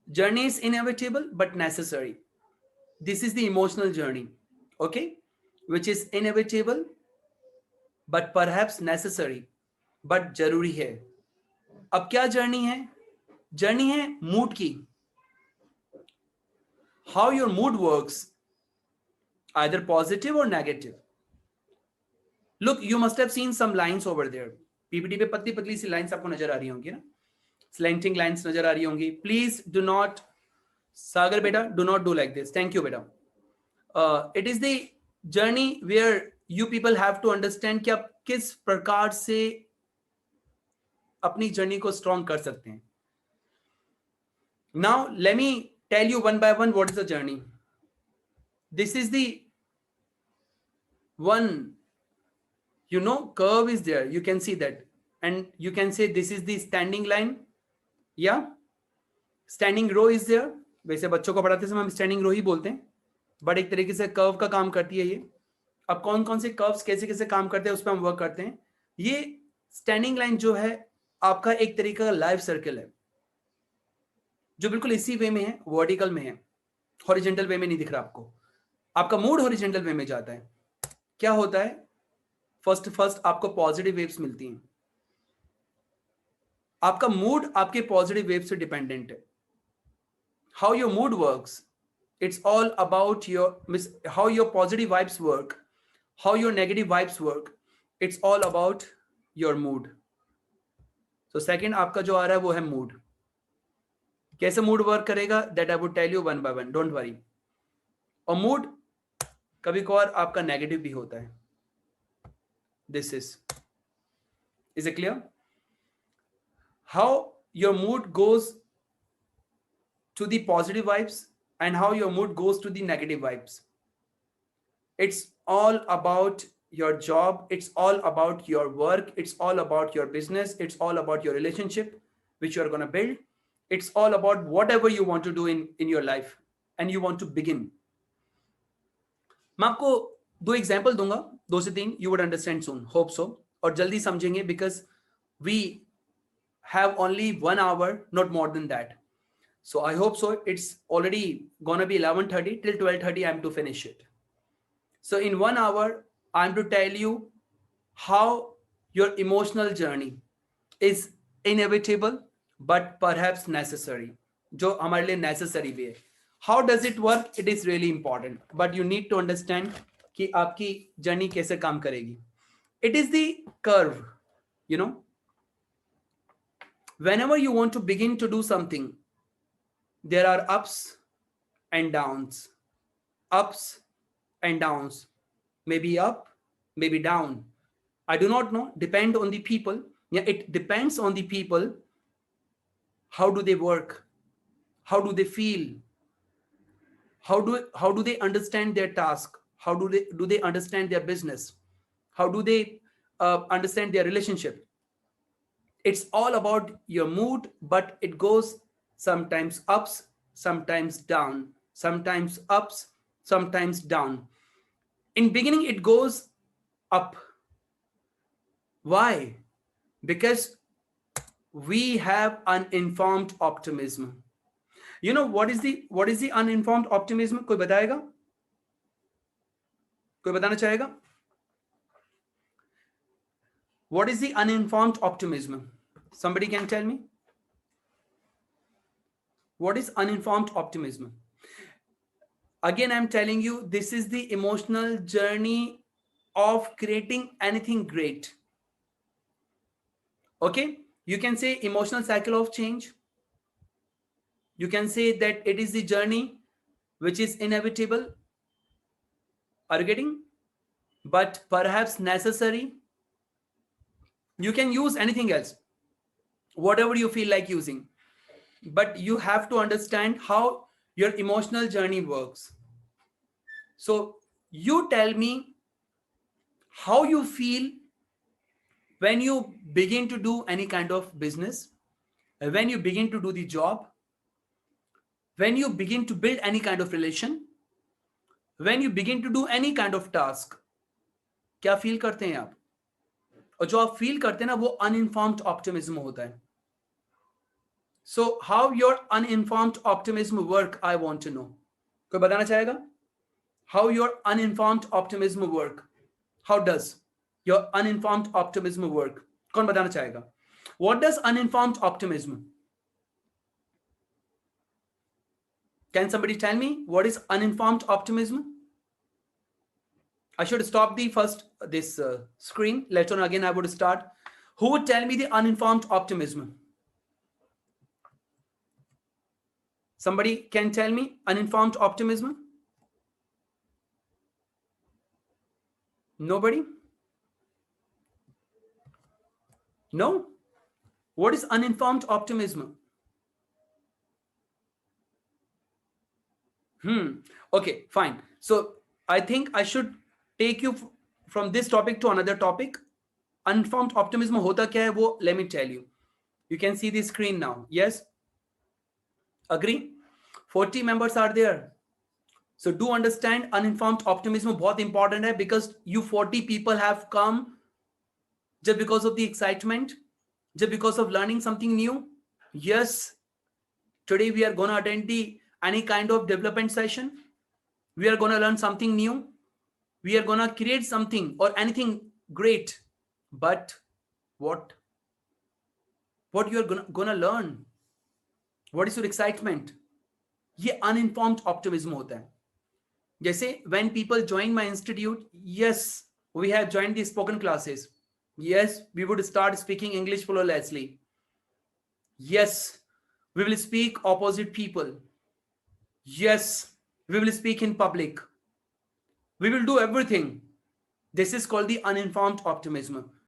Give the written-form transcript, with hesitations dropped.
Journey is inevitable but necessary. This is the emotional journey, okay, which is inevitable but perhaps necessary, but जरूरी है. अब क्या journey है? Journey है mood की. How your mood works, either positive or negative. Look, you must have seen some lines over there. PPT पे पतली पतली सी लाइंस आपको नजर आ रही होंगी ना, स्लैंटिंग लाइंस नजर आ रही होंगी. प्लीज डू नॉट, सागर बेटा, do not do like this. Thank you बेटा. It is the journey where you people have to understand कि आप किस प्रकार से अपनी जर्नी को स्ट्रॉन्ग कर सकते हैं. Now let me tell you one by one what is the journey. This is the one, curve is there, you can see that, and you can say this is the standing line. Yeah, standing row is there. वैसे बच्चों को पढ़ाते समय हम standing रो ही बोलते हैं, but एक तरीके से कर्व का काम करती है ये. अब कौन कौन से कर्व्स कैसे कैसे काम करते हैं उस पर हम वर्क करते हैं. ये स्टैंडिंग लाइन जो है आपका एक तरीके का लाइफ सर्कल है, जो बिल्कुल इसी वे में है, वर्टिकल में है, हॉरिजेंटल वे में नहीं दिख रहा आपको. आपका मूड हॉरिजेंटल वे में जाता है. क्या होता है? फर्स्ट आपको पॉजिटिव वेव्स मिलती हैं. आपका मूड आपके पॉजिटिव वेव से डिपेंडेंट है. How your mood works, it's all about how your positive vibes work, how your negative vibes work. It's all about your mood. So second आपका जो आ रहा है वो है मूड. कैसे मूड वर्क करेगा, that I would tell you one by one, don't worry. और mood कभी कभार आपका नेगेटिव भी होता है. This is it clear? How your mood goes to the positive vibes and how your mood goes to the negative vibes. It's all about your job, it's all about your work, it's all about your business, it's all about your relationship which you are going to build. It's all about whatever you want to do in your life and you want to begin. मैं आपको दो example दूंगा, दो से तीन. You would understand soon, hope so, और जल्दी समझेंगे because we have only 1 hour, not more than that. So I hope so. It's already gonna be 11:30. Till 12:30 I'm to finish it. So in 1 hour I'm to tell you how your emotional journey is inevitable but perhaps necessary. जो हमारे लिए necessary भी है. How does it work? It is really important. But you need to understand कि आपकी journey कैसे काम करेगी. It is the curve. Whenever you want to begin to do something, there are ups and downs. Ups and downs. Maybe up, maybe down. I do not know. Depend on the people. Yeah, it depends on the people. How do they work? How do they feel? How do they understand their task? How do they understand their business? How do they understand their relationship? It's all about your mood, but it goes sometimes ups, sometimes down, sometimes ups, sometimes down. In beginning it goes up. Why? Because we have uninformed optimism. You know what is the uninformed optimism? कोई बताएगा? कोई बताना चाहेगा? What is the uninformed optimism? Somebody can tell me? What is uninformed optimism? Again, I'm telling you, this is the emotional journey of creating anything great. Okay? You can say emotional cycle of change. You can say that it is the journey which is inevitable. Are you getting? But perhaps necessary. You can use anything else, whatever you feel like using. But you have to understand how your emotional journey works. So you tell me how you feel when you begin to do any kind of business, when you begin to do the job, when you begin to build any kind of relation, when you begin to do any kind of task. क्या feel करते हैं आप? और जो आप feel करते हैं ना, वो अनइन्फॉर्म्ड ऑप्टिमिज्म होता है. So how your uninformed optimism work, I want to know. कोई बताना चाहेगा? How your uninformed optimism work? How does your uninformed optimism work? कौन बताना चाहेगा? What does uninformed optimism? Can somebody tell me what is uninformed optimism? I should stop the first this screen. Later on again I would start. Who would tell me the uninformed optimism? Somebody can tell me uninformed optimism? Nobody? No? What is uninformed optimism? Okay, fine. So I think I should take you from this topic to another topic. Uninformed optimism hota kya hai wo, let me tell you. You can see the screen now. Yes? Agree? 40 members are there. So do understand uninformed optimism बहुत important है, because you 40 people have come just because of the excitement, just because of learning something new. Yes, today we are going to attend any kind of development session. We are going to learn something new. We are going to create something or anything great. But what you are going to learn? What is your excitement? ये uninformed optimism होता है. जैसे when people join my institute, yes, we have joined the spoken classes. Yes, we would start speaking English flawlessly. Yes, we will speak opposite people. Yes, we will speak in public. We will do everything. This is called the uninformed optimism.